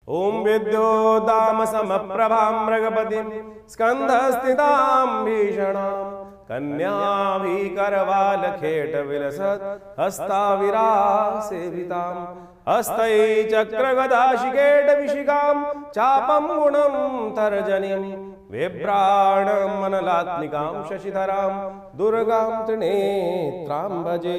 ओम विद्योदाम समप्रभां मृगपतिं स्कंधस्थितां भीषणां कन्याभिकरवालखेट विलसत् हस्ताविरासेवितां हस्तै चक्रगदाशिकेट विशिखां चापं गुणं तर्जनीं बिभ्राणमनलात्मिकां शशिधरां दुर्गां त्रिनेत्रां भजे।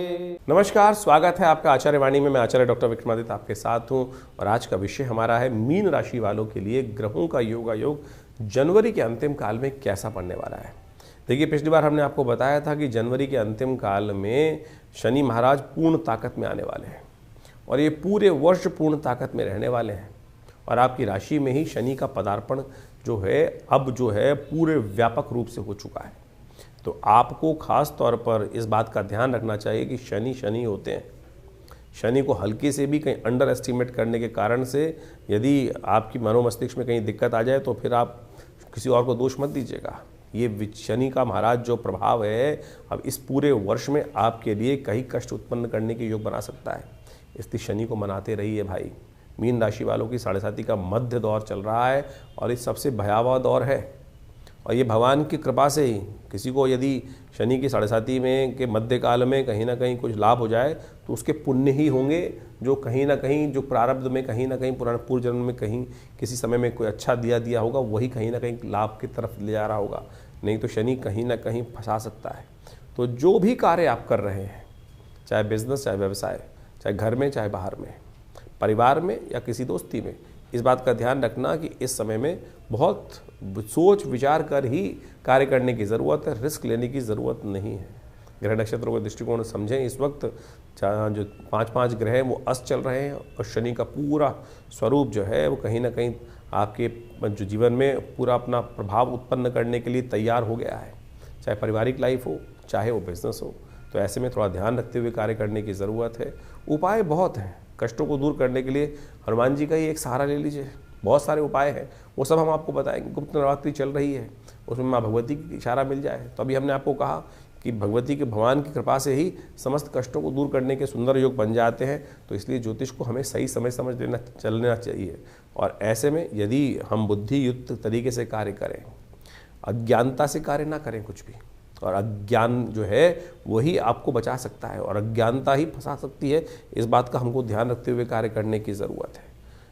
नमस्कार, स्वागत है आपका आचार्य वाणी में। मैं आचार्य डॉक्टर विक्रमादित्य आपके साथ हूं और आज का विषय हमारा है मीन राशि वालों के लिए ग्रहों का योगायोग जनवरी के अंतिम काल में कैसा पड़ने वाला है। देखिए, पिछली बार हमने आपको बताया था कि जनवरी के अंतिम काल में शनि महाराज पूर्ण ताकत में आने वाले हैं और ये पूरे वर्ष पूर्ण ताकत में रहने वाले हैं और आपकी राशि में ही शनि का पदार्पण अब पूरे व्यापक रूप से हो चुका है। तो आपको खास तौर पर इस बात का ध्यान रखना चाहिए कि शनि होते हैं। शनि को हल्के से भी कहीं अंडर एस्टिमेट करने के कारण से यदि आपकी मनोमस्तिष्क में कहीं दिक्कत आ जाए तो फिर आप किसी और को दोष मत दीजिएगा। ये शनि का महाराज जो प्रभाव है अब इस पूरे वर्ष में आपके लिए कई कष्ट उत्पन्न करने के योग बना सकता है। इसलिए शनि को मनाते रहिए भाई। मीन राशि वालों की 7.5 का मध्य दौर चल रहा है और ये सबसे भयावह दौर है और ये भगवान की कृपा से ही किसी को यदि शनि की 7.5 में के मध्य काल में कहीं ना कहीं कुछ लाभ हो जाए तो उसके पुण्य ही होंगे, जो कहीं ना कहीं जो प्रारब्ध में कहीं ना कहीं पूर्व जन्म में कहीं किसी समय में कोई अच्छा दिया होगा वही कहीं ना कहीं लाभ की तरफ ले जा रहा होगा। नहीं तो शनि कहीं ना कहीं फंसा सकता है। तो जो भी कार्य आप कर रहे हैं, चाहे बिजनेस, चाहे व्यवसाय, चाहे घर में, चाहे बाहर में, परिवार में या किसी दोस्ती में, इस बात का ध्यान रखना कि इस समय में बहुत सोच विचार कर ही कार्य करने की ज़रूरत है। रिस्क लेने की ज़रूरत नहीं है। ग्रह नक्षत्रों के दृष्टिकोण समझें। इस वक्त जो 5 ग्रह हैं वो अस्त चल रहे हैं और शनि का पूरा स्वरूप जो है वो कहीं ना कहीं आपके जो जीवन में पूरा अपना प्रभाव उत्पन्न करने के लिए तैयार हो गया है, चाहे पारिवारिक लाइफ हो चाहे वो बिजनेस हो। तो ऐसे में थोड़ा ध्यान रखते हुए कार्य करने की ज़रूरत है। उपाय बहुत हैं कष्टों को दूर करने के लिए। हनुमान जी का ही एक सहारा ले लीजिए। बहुत सारे उपाय हैं, वो सब हम आपको बताएंगे। गुप्त नवरात्रि चल रही है, उसमें माँ भगवती की इशारा मिल जाए तो अभी हमने आपको कहा कि भगवती के भगवान की कृपा से ही समस्त कष्टों को दूर करने के सुंदर योग बन जाते हैं। तो इसलिए ज्योतिष को हमें सही समझ चलना चाहिए। और ऐसे में यदि हम बुद्धि युक्त तरीके से कार्य करें, अज्ञानता से कार्य ना करें कुछ भी, और अज्ञान जो है वही आपको बचा सकता है और अज्ञानता ही फंसा सकती है। इस बात का हमको ध्यान रखते हुए कार्य करने की ज़रूरत है।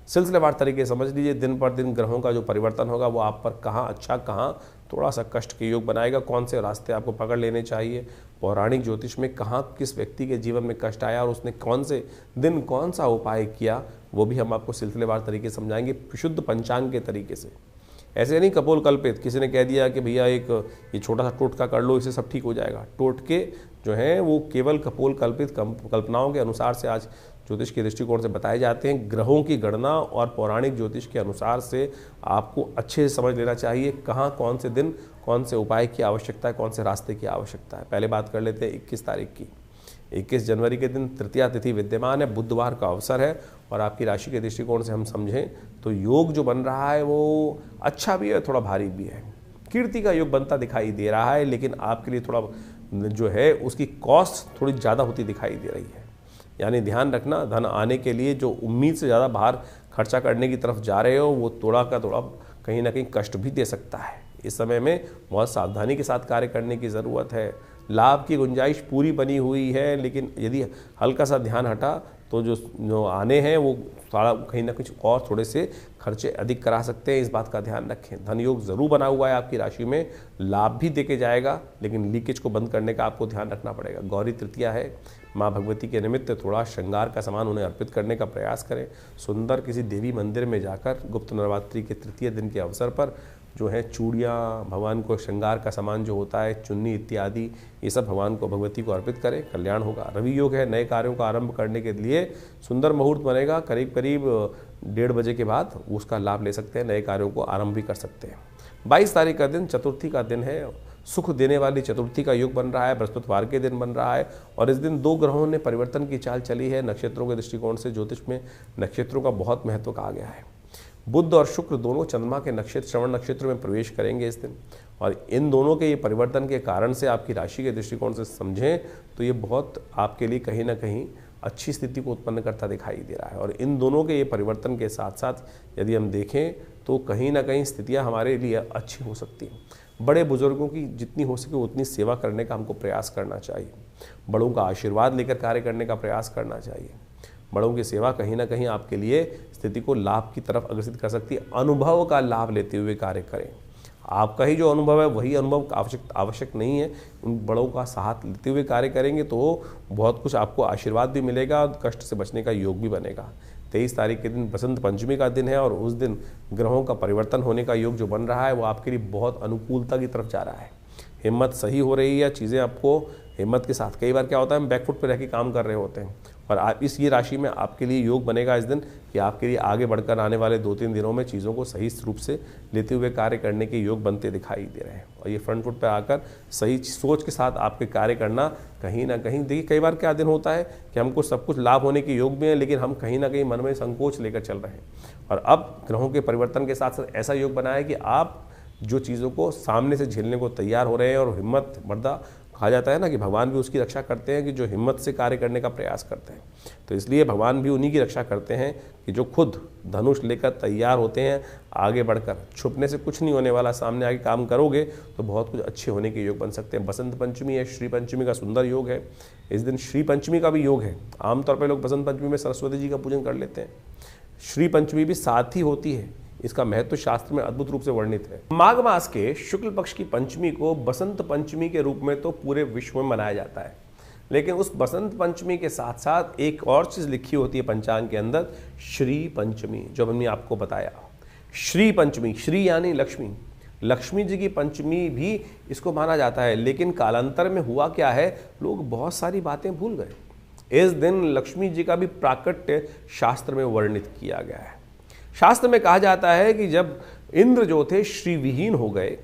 सिलसिलेवार तरीके समझ लीजिए। दिन पर दिन ग्रहों का जो परिवर्तन होगा वो आप पर कहाँ अच्छा कहाँ थोड़ा सा कष्ट के योग बनाएगा। कौन से रास्ते आपको पकड़ लेने चाहिए, पौराणिक ज्योतिष में कहाँ किस व्यक्ति के जीवन में कष्ट आया और उसने कौन से दिन कौन सा उपाय किया, वो भी हम आपको सिलसिलेवार तरीके समझाएंगे, शुद्ध पंचांग के तरीके से। ऐसे नहीं कपोल कल्पित किसी ने कह दिया कि भैया ये छोटा सा टोटका कर लो, इससे सब ठीक हो जाएगा। टोटके जो हैं वो केवल कपोल कल्पित कल्पनाओं के अनुसार से आज ज्योतिष के दृष्टिकोण से बताए जाते हैं। ग्रहों की गणना और पौराणिक ज्योतिष के अनुसार से आपको अच्छे से समझ लेना चाहिए कहाँ कौन से दिन कौन से उपाय की आवश्यकता है, कौन से रास्ते की आवश्यकता है। पहले बात कर लेते हैं 21 तारीख की। 21 जनवरी के दिन तृतीया तिथि विद्यमान है, बुधवार का अवसर है और आपकी राशि के दृष्टिकोण से हम समझें तो योग जो बन रहा है वो अच्छा भी है, थोड़ा भारी भी है। कीर्ति का योग बनता दिखाई दे रहा है, लेकिन आपके लिए थोड़ा जो है उसकी कॉस्ट थोड़ी ज़्यादा होती दिखाई दे रही है। यानी ध्यान रखना, धन आने के लिए जो उम्मीद से ज़्यादा बाहर खर्चा करने की तरफ जा रहे हो वो थोड़ा कहीं ना कहीं कष्ट भी दे सकता है। इस समय में बहुत सावधानी के साथ कार्य करने की ज़रूरत है। लाभ की गुंजाइश पूरी बनी हुई है, लेकिन यदि हल्का सा ध्यान हटा तो जो आने हैं वो थोड़ा कहीं ना कुछ और थोड़े से खर्चे अधिक करा सकते हैं। इस बात का ध्यान रखें। धन योग जरूर बना हुआ है आपकी राशि में, लाभ भी देके जाएगा, लेकिन लीकेज को बंद करने का आपको ध्यान रखना पड़ेगा। गौरी तृतीया है, माँ भगवती के निमित्त थोड़ा श्रृंगार का सामान उन्हें अर्पित करने का प्रयास करें। सुंदर किसी देवी मंदिर में जाकर गुप्त नवरात्रि के तृतीय दिन के अवसर पर जो है चूड़ियाँ, भगवान को श्रृंगार का सामान जो होता है, चुन्नी इत्यादि, ये सब भगवान को भगवती को अर्पित करें, कल्याण होगा। रवि योग है, नए कार्यों का आरंभ करने के लिए सुंदर मुहूर्त बनेगा। करीब 1:30 बजे के बाद उसका लाभ ले सकते हैं, नए कार्यों को आरंभ भी कर सकते हैं। 22 तारीख का दिन चतुर्थी का दिन है, सुख देने वाली चतुर्थी का योग बन रहा है, बृहस्पतिवार के दिन बन रहा है और इस दिन 2 ग्रहों ने परिवर्तन की चाल चली है। नक्षत्रों के दृष्टिकोण से ज्योतिष में नक्षत्रों का बहुत महत्व कहा गया है। बुध और शुक्र दोनों चंद्रमा के नक्षत्र श्रवण नक्षत्र में प्रवेश करेंगे इस दिन, और इन दोनों के ये परिवर्तन के कारण से आपकी राशि के दृष्टिकोण से समझें तो ये बहुत आपके लिए कहीं ना कहीं अच्छी स्थिति को उत्पन्न करता दिखाई दे रहा है। और इन दोनों के ये परिवर्तन के साथ साथ यदि हम देखें तो कहीं ना कहीं स्थितियाँ हमारे लिए अच्छी हो सकती हैं। बड़े बुजुर्गों की जितनी हो सके उतनी सेवा करने का हमको प्रयास करना चाहिए। बड़ों का आशीर्वाद लेकर कार्य करने का प्रयास करना चाहिए। बड़ों की सेवा कहीं ना कहीं आपके लिए स्थिति को लाभ की तरफ अग्रसित कर सकती है। अनुभव का लाभ लेते हुए कार्य करें। आपका ही जो अनुभव है वही अनुभव आवश्यक नहीं है। उन बड़ों का साथ लेते हुए कार्य करेंगे तो बहुत कुछ आपको आशीर्वाद भी मिलेगा और कष्ट से बचने का योग भी बनेगा। 23 तारीख के दिन बसंत पंचमी का दिन है और उस दिन ग्रहों का परिवर्तन होने का योग जो बन रहा है वो आपके लिए बहुत अनुकूलता की तरफ जा रहा है। हिम्मत सही हो रही है, चीज़ें आपको हिम्मत के साथ, कई बार क्या होता है हम बैकफुट पर रह के काम कर रहे होते हैं और आप ये राशि में आपके लिए योग बनेगा इस दिन कि आपके लिए आगे बढ़कर आने वाले 2-3 दिनों में चीज़ों को सही रूप से लेते हुए कार्य करने के योग बनते दिखाई दे रहे हैं। और ये फ्रंट फुट पर आकर सही सोच के साथ आपके कार्य करना कहीं ना कहीं, देखिए कई बार क्या दिन होता है कि हमको सब कुछ लाभ होने के योग में है लेकिन हम कहीं ना कहीं मन में संकोच लेकर चल रहे हैं। और अब ग्रहों के परिवर्तन के साथ साथ ऐसा योग बना है कि आप जो चीज़ों को सामने से झेलने को तैयार हो रहे हैं। और हिम्मत मर्दा कहा जाता है ना कि भगवान भी उसकी रक्षा करते हैं कि जो हिम्मत से कार्य करने का प्रयास करते हैं। तो इसलिए भगवान भी उन्हीं की रक्षा करते हैं कि जो खुद धनुष लेकर तैयार होते हैं आगे बढ़कर। छुपने से कुछ नहीं होने वाला, सामने आगे काम करोगे तो बहुत कुछ अच्छे होने के योग बन सकते हैं। बसंत पंचमी है, श्री पंचमी का सुंदर योग है। इस दिन श्री पंचमी का भी योग है। आमतौर पर लोग बसंत पंचमी में सरस्वती जी का पूजन कर लेते हैं, श्री पंचमी भी साथ ही होती है। इसका महत्व शास्त्र में अद्भुत रूप से वर्णित है। माघ मास के शुक्ल पक्ष की पंचमी को बसंत पंचमी के रूप में तो पूरे विश्व में मनाया जाता है, लेकिन उस बसंत पंचमी के साथ साथ एक और चीज लिखी होती है पंचांग के अंदर, श्री पंचमी, जो हमने आपको बताया। श्री पंचमी, श्री यानी लक्ष्मी, लक्ष्मी जी की पंचमी भी इसको माना जाता है। लेकिन कालांतर में हुआ क्या है, लोग बहुत सारी बातें भूल गए। इस दिन लक्ष्मी जी का भी प्राकट्य शास्त्र में वर्णित किया गया है। शास्त्र में कहा जाता है कि जब इंद्र जो थे श्री विहीन हो गए,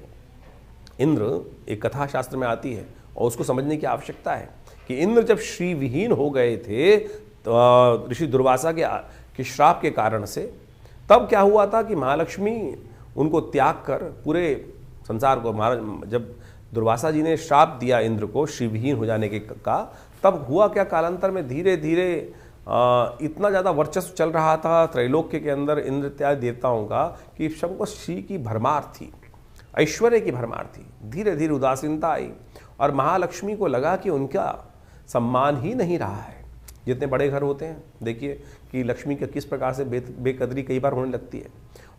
इंद्र एक कथा शास्त्र में आती है और उसको समझने की आवश्यकता है कि इंद्र जब श्री विहीन हो गए थे तो ऋषि दुर्वासा के श्राप के कारण से, तब क्या हुआ था कि महालक्ष्मी उनको त्याग कर पूरे संसार को, जब दुर्वासा जी ने श्राप दिया इंद्र को श्री विहीन हो जाने का, तब हुआ क्या, कालांतर में धीरे धीरे इतना ज़्यादा वर्चस्व चल रहा था त्रैलोक्य के अंदर इंद्र इत्यादि देवताओं का कि सबको श्री की भरमार थी, ऐश्वर्य की भरमार थी। धीरे धीरे उदासीनता आई और महालक्ष्मी को लगा कि उनका सम्मान ही नहीं रहा है। जितने बड़े घर होते हैं देखिए कि लक्ष्मी का किस प्रकार से बेकदरी कई बार होने लगती है।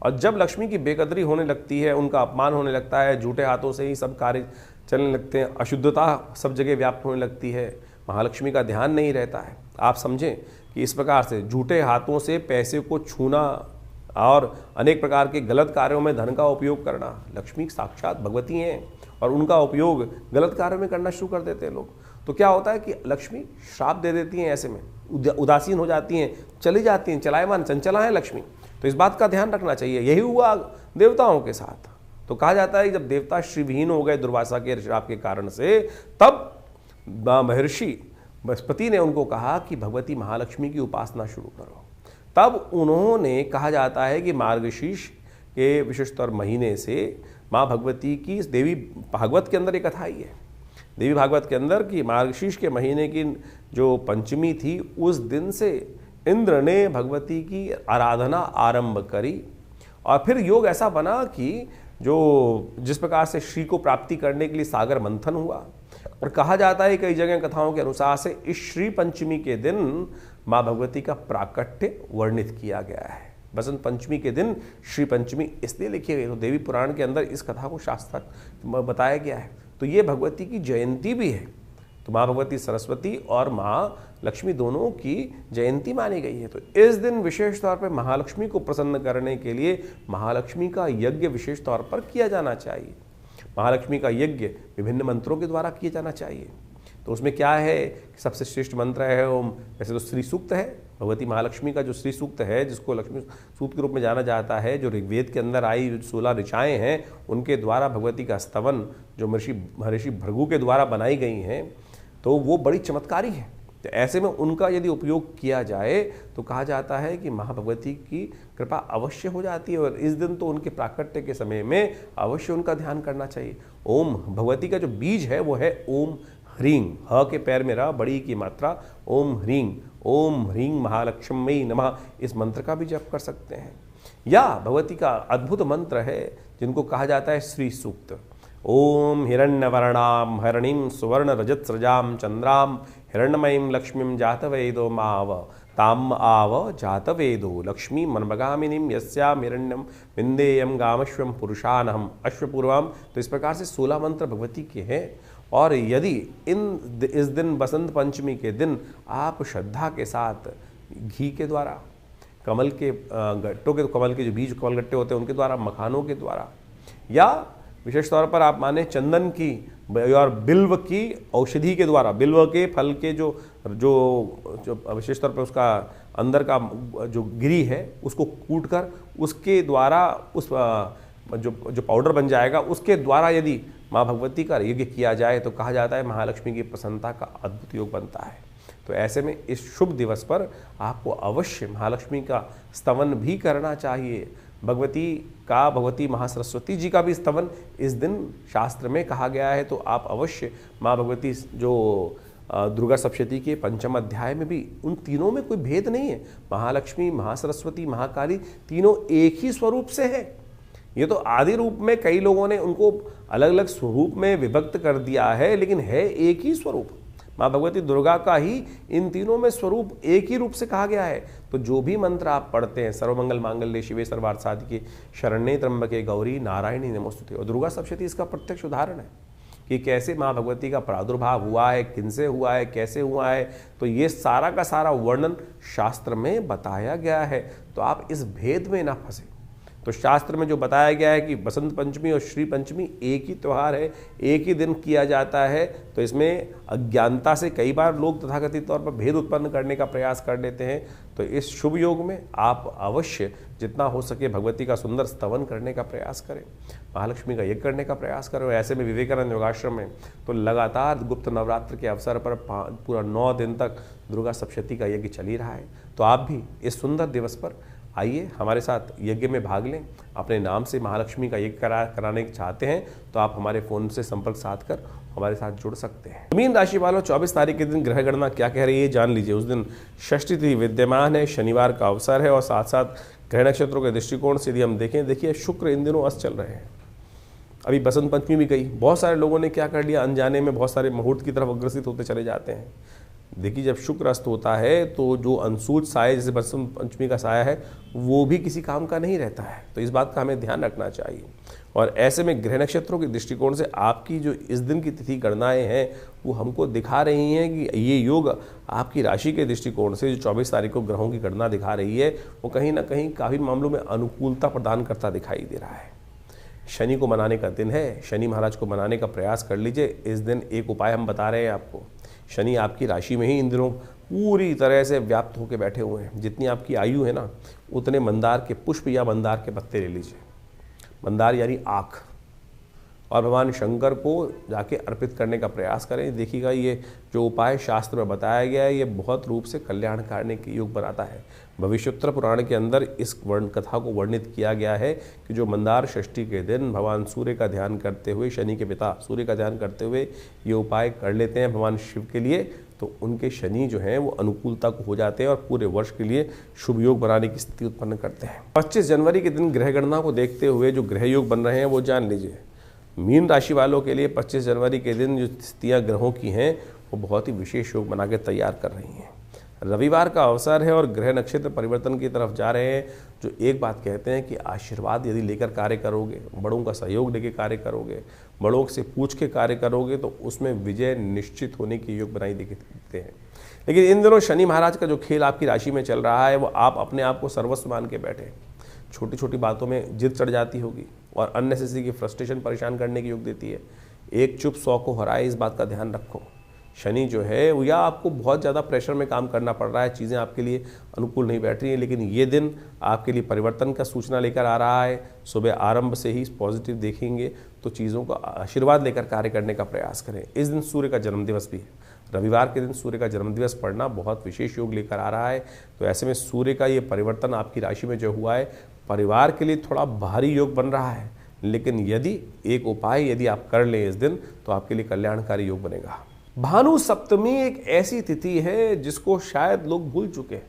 और जब लक्ष्मी की बेकदरी होने लगती है, उनका अपमान होने लगता है, झूठे हाथों से ही सब कार्य चलने लगते हैं, अशुद्धता सब जगह व्याप्त होने लगती है, महालक्ष्मी का ध्यान नहीं रहता है। आप समझें कि इस प्रकार से झूठे हाथों से पैसे को छूना और अनेक प्रकार के गलत कार्यों में धन का उपयोग करना, लक्ष्मी साक्षात भगवती हैं और उनका उपयोग गलत कार्यों में करना शुरू कर देते हैं लोग। तो क्या होता है कि लक्ष्मी श्राप दे देती हैं, ऐसे में उदासीन हो जाती हैं, चली जाती हैं, चलायमान चंचला है लक्ष्मी। तो इस बात का ध्यान रखना चाहिए। यही हुआ देवताओं के साथ। तो कहा जाता है कि जब देवता श्रीविहीन हो गए दुर्वासा के श्राप के कारण से, तब महर्षि बृहस्पति ने उनको कहा कि भगवती महालक्ष्मी की उपासना शुरू करो। तब उन्होंने, कहा जाता है कि मार्गशीर्ष के विशेषतर महीने से माँ भगवती की, देवी भागवत के अंदर एक कथा ही है, देवी भागवत के अंदर कि मार्गशीर्ष के महीने की जो पंचमी थी, उस दिन से इंद्र ने भगवती की आराधना आरंभ करी। और फिर योग ऐसा बना कि जिस प्रकार से श्री को प्राप्ति करने के लिए सागर मंथन हुआ। और कहा जाता है कई जगह कथाओं के अनुसार से इस श्री पंचमी के दिन माँ भगवती का प्राकट्य वर्णित किया गया है। बसंत पंचमी के दिन श्री पंचमी इसलिए लिखी गई, तो देवी पुराण के अंदर इस कथा को शास्त्र बताया गया है। तो ये भगवती की जयंती भी है। तो माँ भगवती सरस्वती और माँ लक्ष्मी दोनों की जयंती मानी गई है। तो इस दिन विशेष तौर पर महालक्ष्मी को प्रसन्न करने के लिए महालक्ष्मी का यज्ञ विशेष तौर पर किया जाना चाहिए। महालक्ष्मी का यज्ञ विभिन्न मंत्रों के द्वारा किया जाना चाहिए। तो उसमें क्या है, सबसे श्रेष्ठ मंत्र है ओम। वैसे तो श्री सूक्त है, भगवती महालक्ष्मी का जो श्री सूक्त है, जिसको लक्ष्मी सूक्त के रूप में जाना जाता है, जो ऋग्वेद के अंदर आई 16 ऋचाएँ हैं, उनके द्वारा भगवती का स्तवन जो महर्षि भृगु के द्वारा बनाई गई हैं, तो वो बड़ी चमत्कारी है। तो ऐसे में उनका यदि उपयोग किया जाए तो कहा जाता है कि माँ भगवती की कृपा अवश्य हो जाती है। और इस दिन तो उनके प्राकट्य के समय में अवश्य उनका ध्यान करना चाहिए। ओम भगवती का जो बीज है वो है ओम ह्रीं, ह के पैर में रहा, बड़ी की मात्रा, ओम ह्रीं। ओम ह्रीं महालक्ष्मी नमः, इस मंत्र का भी जप कर सकते हैं। या भगवती का अद्भुत मंत्र है जिनको कहा जाता है श्री सूक्त। ओम हिरण्यवर्णाम हरणीं सुवर्ण रजत सृजाम चंद्राम हिरण्मयीं लक्ष्मीं जातवेदो माव ताम आव जातवेदो लक्ष्मी मनमगामिनीं यस्याम हिरण्यम विंदेयम गामश्वम पुरुषानहम अश्वपूर्वम। तो इस प्रकार से 16 मंत्र भगवती के हैं। और यदि इस दिन बसंत पंचमी के दिन आप श्रद्धा के साथ घी के द्वारा, कमल के गट्टों के, कमल के जो बीज कमल गट्टे होते हैं उनके द्वारा, मखानों के द्वारा, या विशेष तौर पर आप माने चंदन की और बिल्व की औषधि के द्वारा, बिल्व के फल के जो विशेष तौर पर उसका अंदर का जो गिरी है उसको कूट कर उसके द्वारा उस जो पाउडर बन जाएगा उसके द्वारा यदि माँ भगवती का यज्ञ किया जाए तो कहा जाता है महालक्ष्मी की प्रसन्नता का अद्भुत योग बनता है। तो ऐसे में इस शुभ दिवस पर आपको अवश्य महालक्ष्मी का स्तवन भी करना चाहिए। भगवती महासरस्वती जी का भी स्तवन इस दिन शास्त्र में कहा गया है। तो आप अवश्य माँ भगवती जो दुर्गा सप्तशती के 5वें अध्याय में भी उन तीनों में कोई भेद नहीं है। महालक्ष्मी, महासरस्वती, महाकाली तीनों एक ही स्वरूप से है। ये तो आदि रूप में कई लोगों ने उनको अलग अलग स्वरूप में विभक्त कर दिया है, लेकिन है एक ही स्वरूप। माँ भगवती दुर्गा का ही इन तीनों में स्वरूप एक ही रूप से कहा गया है। तो जो भी मंत्र आप पढ़ते हैं, सर्वमंगल मांगल्ये शिवे सर्वार्थ साधिके शरण्ये त्र्यंबके गौरी नारायणी नमोस्तुते, और दुर्गा सप्तशती इसका प्रत्यक्ष उदाहरण है कि कैसे माँ भगवती का प्रादुर्भाव हुआ है, किनसे हुआ है, कैसे हुआ है। तो ये सारा का सारा वर्णन शास्त्र में बताया गया है। तो आप इस भेद में ना फंसे। तो शास्त्र में जो बताया गया है कि बसंत पंचमी और श्री पंचमी एक ही त्यौहार है, एक ही दिन किया जाता है, तो इसमें अज्ञानता से कई बार लोग तथाकथित तौर पर भेद उत्पन्न करने का प्रयास कर लेते हैं। तो इस शुभ योग में आप अवश्य जितना हो सके भगवती का सुंदर स्तवन करने का प्रयास करें, महालक्ष्मी का यज्ञ करने का प्रयास करें। ऐसे में विवेकानंद योगाश्रम में तो लगातार गुप्त नवरात्र के अवसर पर पूरा 9 दिन तक दुर्गा सप्तशती का यज्ञ चल ही रहा है। तो आप भी इस सुंदर दिवस पर आइए हमारे साथ यज्ञ में भाग लें। अपने नाम से महालक्ष्मी का यज्ञ कराने चाहते हैं तो आप हमारे फ़ोन से संपर्क साध कर हमारे साथ जुड़ सकते हैं। मीन राशि वालों, 24 तारीख के दिन ग्रह गणना क्या कह रही है जान लीजिए। उस दिन षष्ठी तिथि विद्यमान है, शनिवार का अवसर है, और साथ साथ ग्रह नक्षत्रों के दृष्टिकोण से यदि हम देखें, देखिए शुक्र इन दिनों अस्त चल रहे हैं। अभी बसंत पंचमी भी गई, बहुत सारे लोगों ने क्या कर लिया, अनजाने में बहुत सारे मुहूर्त की तरफ अग्रसित होते चले जाते हैं। देखिए जब शुक्र अस्त होता है तो जो अंशुज साया जैसे बसंत पंचमी का साया है वो भी किसी काम का नहीं रहता है। तो इस बात का हमें ध्यान रखना चाहिए। और ऐसे में ग्रह नक्षत्रों के दृष्टिकोण से आपकी जो इस दिन की तिथि गणनाएं हैं वो हमको दिखा रही हैं कि ये योग आपकी राशि के दृष्टिकोण से जो 24 तारीख को ग्रहों की गणना दिखा रही है वो कहीं ना कहीं काफ़ी मामलों में अनुकूलता प्रदान करता दिखाई दे रहा है। शनि को मनाने का दिन है, शनि महाराज को मनाने का प्रयास कर लीजिए। इस दिन एक उपाय हम बता रहे हैं आपको। शनि आपकी राशि में ही इन दिनों पूरी तरह से व्याप्त होकर बैठे हुए हैं। जितनी आपकी आयु है ना उतने मंदार के पुष्प या मंदार के पत्ते ले लीजिए। मंदार यानी आँख, और भगवान शंकर को जाके अर्पित करने का प्रयास करें। देखिएगा ये जो उपाय शास्त्र में बताया गया है ये बहुत रूप से कल्याणकारी के योग बनाता है। भविष्योत्तर पुराण के अंदर इस वर्ण कथा को वर्णित किया गया है कि जो मंदार षष्ठी के दिन भगवान सूर्य का ध्यान करते हुए, शनि के पिता सूर्य का ध्यान करते हुए ये उपाय कर लेते हैं भगवान शिव के लिए, तो उनके शनि जो हैं वो अनुकूलता को हो जाते हैं और पूरे वर्ष के लिए शुभ योग बनाने की स्थिति उत्पन्न करते हैं। 25 जनवरी के दिन ग्रह गणना को देखते हुए जो ग्रह योग बन रहे हैं वो जान लीजिए। मीन राशि वालों के लिए 25 जनवरी के दिन जो स्थितियाँ ग्रहों की हैं वो बहुत ही विशेष योग बना के तैयार कर रही हैं। रविवार का अवसर है और ग्रह नक्षत्र परिवर्तन की तरफ जा रहे हैं। जो एक बात कहते हैं कि आशीर्वाद यदि लेकर कार्य करोगे, बड़ों का सहयोग लेकर कार्य करोगे, बड़ों से पूछ के कार्य करोगे तो उसमें विजय निश्चित होने के योग बनाई दिखते हैं। लेकिन इन दिनों शनि महाराज का जो खेल आपकी राशि में चल रहा है वो आप अपने आप को सर्वस्व मान के बैठे। छोटी छोटी बातों में जिद चढ़ जाती होगी और अननेसेसरी की फ्रस्ट्रेशन परेशान करने की योग देती है। एक चुप 100 को हराए, इस बात का ध्यान रखो। शनि जो है वो या आपको बहुत ज़्यादा प्रेशर में काम करना पड़ रहा है, चीज़ें आपके लिए अनुकूल नहीं बैठ रही हैं, लेकिन ये दिन आपके लिए परिवर्तन का सूचना लेकर आ रहा है। सुबह आरंभ से ही पॉजिटिव देखेंगे तो चीज़ों का आशीर्वाद लेकर कार्य करने का प्रयास करें। इस दिन सूर्य का जन्मदिवस भी है। रविवार के दिन सूर्य का जन्मदिवस पड़ना बहुत विशेष योग लेकर आ रहा है। तो ऐसे में सूर्य का ये परिवर्तन आपकी राशि में जो हुआ है परिवार के लिए थोड़ा भारी योग बन रहा है, लेकिन यदि एक उपाय यदि आप कर लें इस दिन तो आपके लिए कल्याणकारी योग बनेगा। भानु सप्तमी एक ऐसी तिथि है जिसको शायद लोग भूल चुके हैं।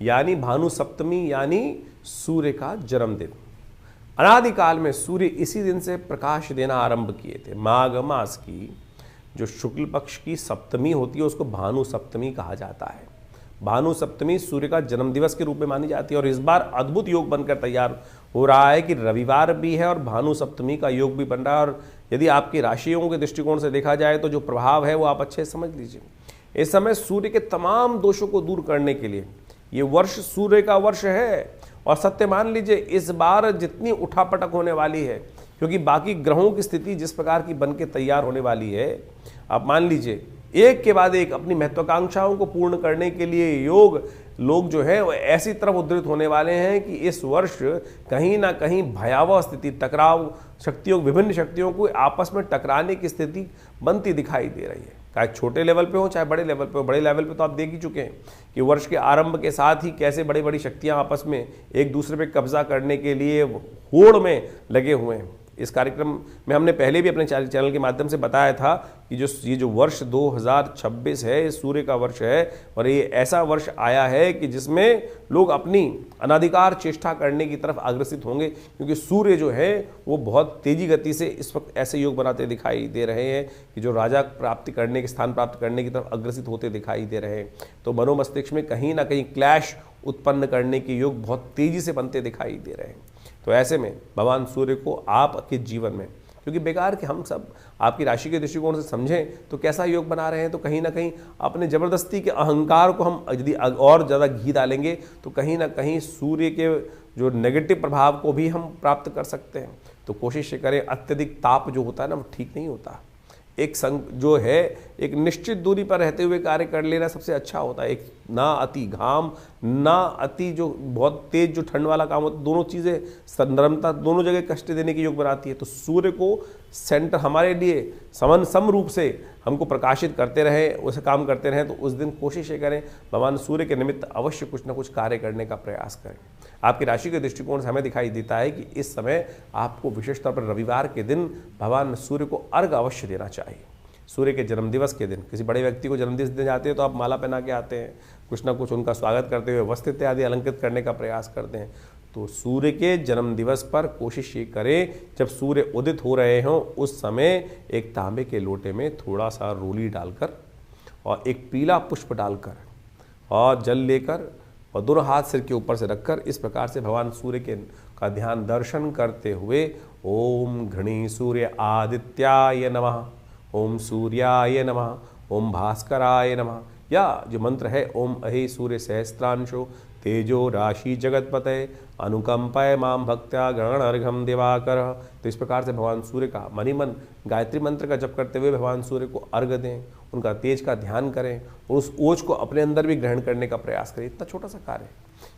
यानी भानु सप्तमी यानी सूर्य का जन्मदिन। अनादिकाल में सूर्य इसी दिन से प्रकाश देना आरंभ किए थे। माघ मास की जो शुक्ल पक्ष की सप्तमी होती है उसको भानु सप्तमी कहा जाता है। भानु सप्तमी सूर्य का जन्मदिवस के रूप में मानी जाती है और इस बार अद्भुत योग बनकर तैयार हो रहा है कि रविवार भी है और भानु सप्तमी का योग भी बन रहा है। और यदि आपकी राशियों के दृष्टिकोण से देखा जाए तो जो प्रभाव है वो आप अच्छे से समझ लीजिए। इस समय सूर्य के तमाम दोषों को दूर करने के लिए ये वर्ष सूर्य का वर्ष है। और सत्य मान लीजिए इस बार जितनी उठापटक होने वाली है, क्योंकि बाकी ग्रहों की स्थिति जिस प्रकार की बन के तैयार होने वाली है, आप मान लीजिए एक के बाद एक अपनी महत्वाकांक्षाओं को पूर्ण करने के लिए लोग जो है वो ऐसी तरफ उद्धृत होने वाले हैं कि इस वर्ष कहीं ना कहीं भयावह स्थिति, टकराव शक्तियों, विभिन्न शक्तियों को आपस में टकराने की स्थिति बनती दिखाई दे रही है। चाहे छोटे लेवल पे हो चाहे बड़े लेवल पे हो। बड़े लेवल पे तो आप देख ही चुके हैं कि वर्ष के आरंभ के साथ ही कैसे बड़ी बड़ी शक्तियां आपस में एक दूसरे पे कब्जा करने के लिए होड़ में लगे हुए हैं। इस कार्यक्रम में हमने पहले भी अपने चैनल के माध्यम से बताया था कि ये जो वर्ष 2026 है ये सूर्य का वर्ष है और ये ऐसा वर्ष आया है कि जिसमें लोग अपनी अनाधिकार चेष्टा करने की तरफ अग्रसित होंगे, क्योंकि सूर्य जो है वो बहुत तेजी गति से इस वक्त ऐसे योग बनाते दिखाई दे रहे हैं कि जो राजा प्राप्ति करने के स्थान प्राप्त करने की तरफ अग्रसित होते दिखाई दे रहे हैं। तो मनोमस्तिष्क में कहीं ना कहीं क्लैश उत्पन्न करने के योग बहुत तेजी से बनते दिखाई दे रहे हैं। तो ऐसे में भगवान सूर्य को आपके जीवन में, क्योंकि बेकार कि हम सब आपकी राशि के दृष्टिकोण से समझें तो कैसा योग बना रहे हैं, तो कहीं ना कहीं अपने जबरदस्ती के अहंकार को हम यदि और ज़्यादा घी डालेंगे तो कहीं ना कहीं सूर्य के जो नेगेटिव प्रभाव को भी हम प्राप्त कर सकते हैं। तो कोशिश करें, अत्यधिक ताप जो होता है ना वो ठीक नहीं होता। एक संग जो है एक निश्चित दूरी पर रहते हुए कार्य कर लेना सबसे अच्छा होता है। एक ना अति घाम ना अति जो बहुत तेज जो ठंड वाला काम होता है, दोनों चीज़ें नरमता दोनों जगह कष्ट देने की योग बनाती है। तो सूर्य को सेंटर हमारे लिए सम रूप से हमको प्रकाशित करते रहे, उसे काम करते रहें। तो उस दिन कोशिश ये करें भगवान सूर्य के निमित्त अवश्य कुछ ना कुछ कार्य करने का प्रयास करें। आपकी राशि के दृष्टिकोण से हमें दिखाई देता है कि इस समय आपको विशेष तौर पर रविवार के दिन भगवान सूर्य को अर्घ अवश्य देना चाहिए। सूर्य के जन्मदिवस के दिन किसी बड़े व्यक्ति को जन्मदिवस देने जाते हैं तो आप माला पहना के आते हैं, कुछ ना कुछ उनका स्वागत करते हुए वस्त्र इत्यादि अलंकृत करने का प्रयास करते हैं। तो सूर्य के जन्मदिवस पर कोशिश ये करें जब सूर्य उदित हो रहे हों उस समय एक तांबे के लोटे में थोड़ा सा रोली डालकर और एक पीला पुष्प डालकर और जल लेकर और दोनों हाथ सिर के ऊपर से रखकर इस प्रकार से भगवान सूर्य के का ध्यान दर्शन करते हुए ओम घृणी सूर्य आदित्याय नमः, ओम सूर्याय नमः, ओम भास्कराय नमः, या जो मंत्र है ओम अहे सूर्य सहस्त्रांशो तेजो राशि जगतपते अनुकंपय माम भक्त्या गणर्घम दिवाकर। तो इस प्रकार से भगवान सूर्य का मनी मन गायत्री मंत्र का जप करते हुए भगवान सूर्य को अर्घ दें, उनका तेज का ध्यान करें और उस ओज को अपने अंदर भी ग्रहण करने का प्रयास करें। इतना छोटा सा कार्य है।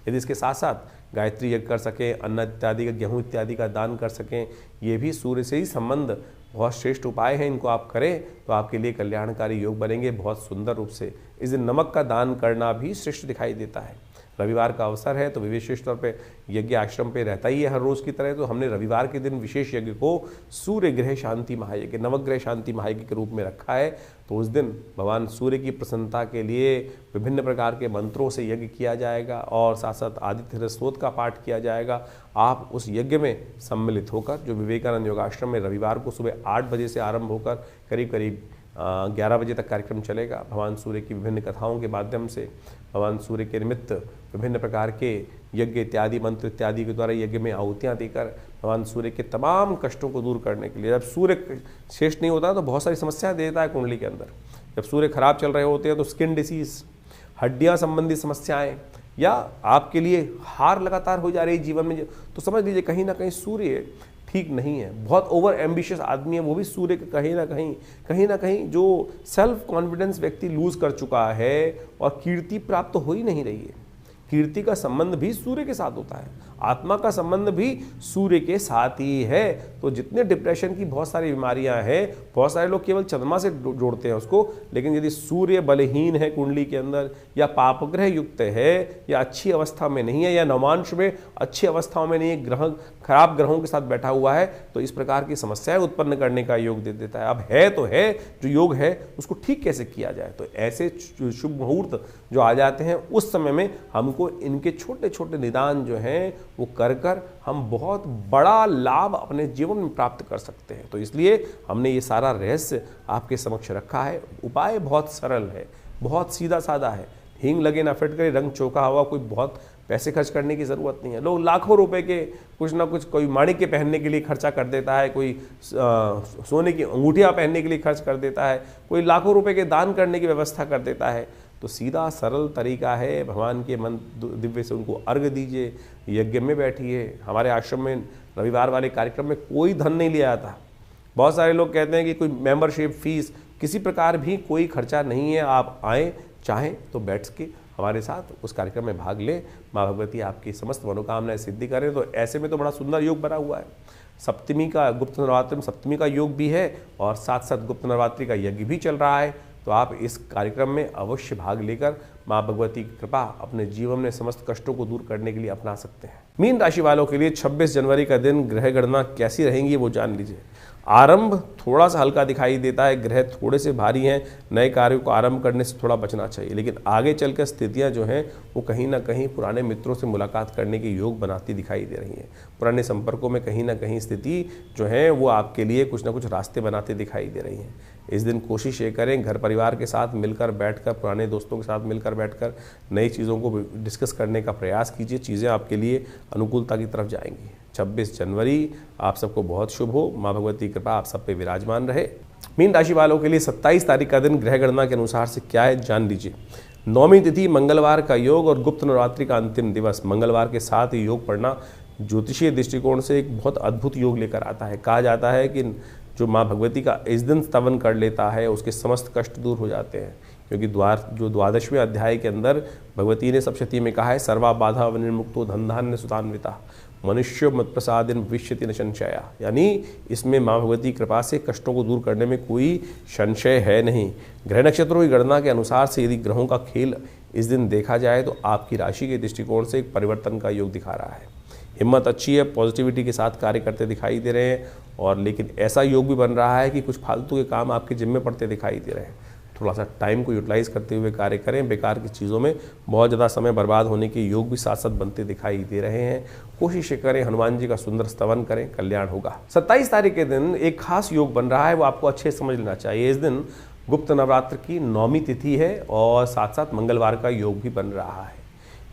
यदि इसके साथ साथ गायत्री यज्ञ कर सकें, अन्न इत्यादि का गेहूँ इत्यादि का दान कर सकें, ये भी सूर्य से ही संबंध बहुत श्रेष्ठ उपाय हैं। इनको आप करें तो आपके लिए कल्याणकारी योग बनेंगे बहुत सुंदर रूप से। इस दिन नमक का दान करना भी श्रेष्ठ दिखाई देता है। रविवार का अवसर है तो विशेष तौर पे यज्ञ आश्रम पे रहता ही है हर रोज़ की तरह। तो हमने रविवार के दिन विशेष यज्ञ को सूर्य ग्रह शांति महायज्ञ, नवग्रह शांति महायज्ञ के रूप में रखा है। तो उस दिन भगवान सूर्य की प्रसन्नता के लिए विभिन्न प्रकार के मंत्रों से यज्ञ किया जाएगा और साथ साथ आदित्य स्तोत्र का पाठ किया जाएगा। आप उस यज्ञ में सम्मिलित होकर, जो विवेकानंद योगाश्रम में रविवार को सुबह 8 बजे से आरंभ होकर करीब 11 बजे तक कार्यक्रम चलेगा। भगवान सूर्य की विभिन्न कथाओं के माध्यम से भगवान सूर्य के निमित्त विभिन्न प्रकार के यज्ञ इत्यादि मंत्र इत्यादि के द्वारा यज्ञ में आहुतियाँ देकर भगवान सूर्य के तमाम कष्टों को दूर करने के लिए, जब सूर्य श्रेष्ठ नहीं होता तो बहुत सारी समस्याएं देता है कुंडली के अंदर। जब सूर्य खराब चल रहे होते हैं तो स्किन डिसीज, हड्डियाँ संबंधी समस्याएँ, या आपके लिए हार लगातार हो जा रही जीवन में, तो समझ लीजिए कहीं ना कहीं सूर्य ठीक नहीं है। बहुत ओवर एम्बिशियस आदमी है वो भी सूर्य के कहीं ना कहीं जो सेल्फ कॉन्फिडेंस व्यक्ति लूज कर चुका है और कीर्ति प्राप्त हो ही नहीं रही है। कीर्ति का संबंध भी सूर्य के साथ होता है, आत्मा का संबंध भी सूर्य के साथ ही है। तो जितने डिप्रेशन की बहुत सारी बीमारियां हैं, बहुत सारे लोग केवल चंद्रमा से जोड़ते हैं उसको, लेकिन यदि सूर्य बलहीन है कुंडली के अंदर, या पापग्रह युक्त है, या अच्छी अवस्था में नहीं है, या नवांश में अच्छी अवस्थाओं में नहीं है, ग्रह खराब ग्रहों के साथ बैठा हुआ है, तो इस प्रकार की समस्याएं उत्पन्न करने का योग दे देता है। अब है तो है, जो योग है उसको ठीक कैसे किया जाए, तो ऐसे शुभ मुहूर्त जो आ जाते हैं उस समय में हमको इनके छोटे छोटे निदान जो हैं वो कर हम बहुत बड़ा लाभ अपने जीवन में प्राप्त कर सकते हैं। तो इसलिए हमने ये सारा रहस्य आपके समक्ष रखा है। उपाय बहुत सरल है, बहुत सीधा साधा है। हींग लगे ना फिट करे, रंग चौका हुआ, कोई बहुत पैसे खर्च करने की ज़रूरत नहीं है। लोग लाखों रुपए के कुछ ना कुछ, कोई माणिक के पहनने के लिए खर्चा कर देता है, कोई सोने की अंगूठियाँ पहनने के लिए खर्च कर देता है, कोई लाखों रुपए के दान करने की व्यवस्था कर देता है। तो सीधा सरल तरीका है, भगवान के मन दिव्य से उनको अर्घ दीजिए, यज्ञ में बैठिए। हमारे आश्रम में रविवार वाले कार्यक्रम में कोई धन नहीं लिया जाता। बहुत सारे लोग कहते हैं कि कोई मेंबरशिप फीस, किसी प्रकार भी कोई खर्चा नहीं है। आप आएँ, चाहें तो बैठ के हमारे साथ उस कार्यक्रम में भाग लें। माँ भगवती आपकी समस्त मनोकामनाएं सिद्धि करें। तो ऐसे में तो बड़ा सुंदर योग बना हुआ है। सप्तमी का, गुप्त नवरात्रि में सप्तमी का योग भी है और साथ साथ गुप्त नवरात्रि का यज्ञ भी चल रहा है। तो आप इस कार्यक्रम में अवश्य भाग लेकर माँ भगवती की कृपा अपने जीवन में समस्त कष्टों को दूर करने के लिए अपना सकते हैं। मीन राशि वालों के लिए 26 जनवरी का दिन ग्रह गणना कैसी रहेंगी वो जान लीजिए। आरंभ थोड़ा सा हल्का दिखाई देता है, ग्रह थोड़े से भारी हैं, नए कार्यों को आरंभ करने से थोड़ा बचना चाहिए। लेकिन आगे चलकर स्थितियां जो हैं वो कहीं ना कहीं पुराने मित्रों से मुलाकात करने के योग बनाती दिखाई दे रही हैं। पुराने संपर्कों में कहीं ना कहीं स्थिति जो है वो आपके लिए कुछ ना कुछ रास्ते बनाते दिखाई दे रही हैं। इस दिन कोशिश ये करें, घर परिवार के साथ मिलकर बैठकर, पुराने दोस्तों के साथ मिलकर बैठकर नई चीज़ों को डिस्कस करने का प्रयास कीजिए। चीज़ें आपके लिए अनुकूलता की तरफ जाएंगी। 26 जनवरी आप सबको बहुत शुभ हो। माँ भगवती की कृपा आप सब पे विराजमान रहे। मीन राशि वालों के लिए 27 तारीख का दिन ग्रह गणना के अनुसार से क्या है जान लीजिए। नौमी तिथि मंगलवार का योग और गुप्त नवरात्रि का अंतिम दिवस मंगलवार के साथ ही योग पढ़ना ज्योतिषीय दृष्टिकोण से एक बहुत अद्भुत योग लेकर आता है। कहा जाता है कि जो माँ भगवती का इस दिन स्तवन कर लेता है उसके समस्त कष्ट दूर हो जाते हैं, क्योंकि जो 12वें अध्याय के अंदर भगवती ने सप्तशती में कहा है, सर्वा बाधा विनिर्मुक्तो धन धान्य सुतान्विता मनुष्य मत प्रसादिन भविष्यति न संशया। यानी इसमें माँ भगवती कृपा से कष्टों को दूर करने में कोई संशय है नहीं। ग्रह नक्षत्रों की गणना के अनुसार से यदि ग्रहों का खेल इस दिन देखा जाए तो आपकी राशि के दृष्टिकोण से एक परिवर्तन का योग दिखा रहा है। हिम्मत अच्छी है, पॉजिटिविटी के साथ कार्य करते दिखाई दे रहे हैं। और लेकिन ऐसा योग भी बन रहा है कि कुछ फालतू के काम आपके जिम्मे पड़ते दिखाई दे रहे हैं। थोड़ा सा टाइम को यूटिलाइज करते हुए कार्य करें। बेकार की चीज़ों में बहुत ज़्यादा समय बर्बाद होने के योग भी साथ साथ बनते दिखाई दे रहे हैं। कोशिश करें, हनुमान जी का सुंदर स्तवन करें, कल्याण होगा। 27 तारीख के दिन एक खास योग बन रहा है, वो आपको अच्छे समझ लेना चाहिए। इस दिन गुप्त नवरात्र की 9वीं तिथि है और साथ साथ मंगलवार का योग भी बन रहा है।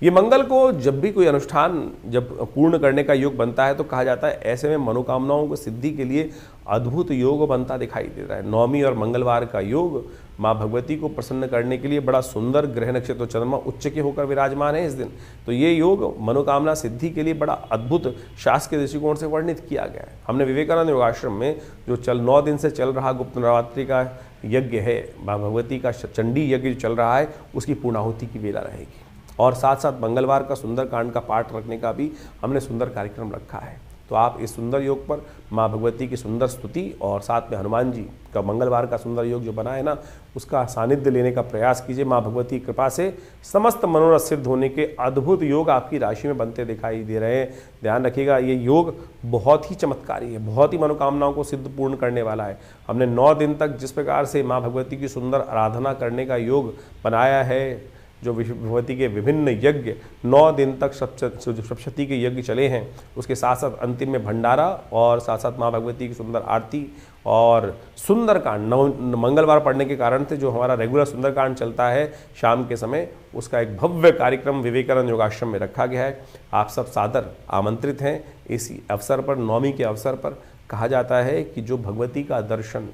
ये मंगल को जब भी कोई अनुष्ठान जब पूर्ण करने का योग बनता है तो कहा जाता है ऐसे में मनोकामनाओं को सिद्धि के लिए अद्भुत योग बनता दिखाई देता है। 9वीं और मंगलवार का योग माँ भगवती को प्रसन्न करने के लिए बड़ा सुंदर, ग्रह नक्षत्र चंद्रमा उच्च के होकर विराजमान है इस दिन। तो ये योग मनोकामना सिद्धि के लिए बड़ा अद्भुत शास्त्र के दृष्टिकोण से वर्णित किया गया है। हमने विवेकानंद योगाश्रम में जो 9 दिन से चल रहा गुप्त नवरात्रि का यज्ञ है, माँ भगवती का चंडी यज्ञ जो चल रहा है उसकी पूर्णाहुति की वेला रहेगी। और साथ साथ मंगलवार का सुंदर कांड का पाठ रखने का भी हमने सुंदर कार्यक्रम रखा है। तो आप इस सुंदर योग पर माँ भगवती की सुंदर स्तुति और साथ में हनुमान जी का मंगलवार का सुंदर योग जो बना है ना, उसका सानिध्य लेने का प्रयास कीजिए। माँ भगवती की कृपा से समस्त मनोरथ सिद्ध होने के अद्भुत योग आपकी राशि में बनते दिखाई दे रहे हैं। ध्यान रखिएगा, ये योग बहुत ही चमत्कारी है, बहुत ही मनोकामनाओं को सिद्ध पूर्ण करने वाला है। हमने 9 दिन तक जिस प्रकार से माँ भगवती की सुंदर आराधना करने का योग बनाया है, जो भगवती के विभिन्न यज्ञ 9 दिन तक सप्तशती के यज्ञ चले हैं, उसके साथ साथ अंतिम में भंडारा और साथ साथ माँ भगवती की सुंदर आरती और सुंदरकांड मंगलवार पढ़ने के कारण से जो हमारा रेगुलर सुंदरकांड चलता है शाम के समय, उसका एक भव्य कार्यक्रम विवेकानंद योगाश्रम में रखा गया है। आप सब सादर आमंत्रित हैं। इसी अवसर पर, 9वीं के अवसर पर कहा जाता है कि जो भगवती का दर्शन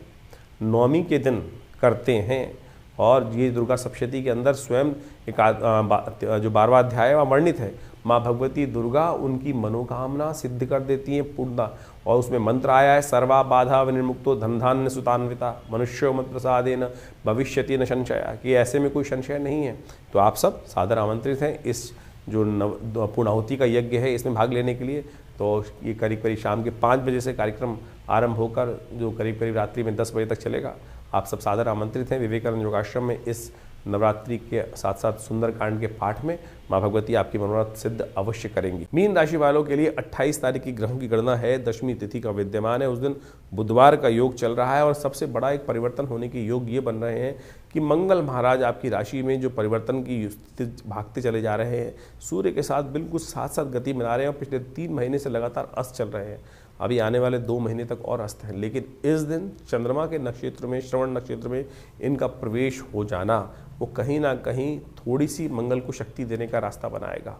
9वीं के दिन करते हैं, और ये दुर्गा सप्तशती के अंदर स्वयं जो 12वां अध्याय वह वर्णित है, माँ भगवती दुर्गा उनकी मनोकामना सिद्ध कर देती हैं पूर्णता। और उसमें मंत्र आया है, सर्वा बाधा विनिर्मुक्तो धन धान्य सुतान्विता मनुष्यो मत प्रसादेन भविष्यति न संशया, कि ऐसे में कोई संशय नहीं है। तो आप सब सादर आमंत्रित हैं इस जो पूर्णाहुति का यज्ञ है इसमें भाग लेने के लिए। तो ये करीब करीब शाम के 5 बजे से कार्यक्रम आरंभ होकर जो करीब करीब रात्रि में 10 बजे तक चलेगा। आप सब सादर आमंत्रित हैं विवेकानंद योगाश्रम में इस नवरात्रि के साथ साथ सुंदरकांड के पाठ में माँ भगवती आपकी मनोरथ सिद्ध अवश्य करेंगी। मीन राशि वालों के लिए 28 तारीख की ग्रहों की गणना है, दशमी तिथि का विद्यमान है। उस दिन बुधवार का योग चल रहा है और सबसे बड़ा एक परिवर्तन होने के योग ये बन रहे हैं कि मंगल महाराज आपकी राशि में जो परिवर्तन की स्थिति भागते चले जा रहे हैं, सूर्य के साथ बिल्कुल साथ साथ गति बना रहे हैं और पिछले 3 महीने से लगातार अस्त चल रहे हैं। अभी आने वाले 2 महीने तक और अस्त है, लेकिन इस दिन चंद्रमा के नक्षत्र में, श्रवण नक्षत्र में इनका प्रवेश हो जाना वो कहीं ना कहीं थोड़ी सी मंगल को शक्ति देने का रास्ता बनाएगा।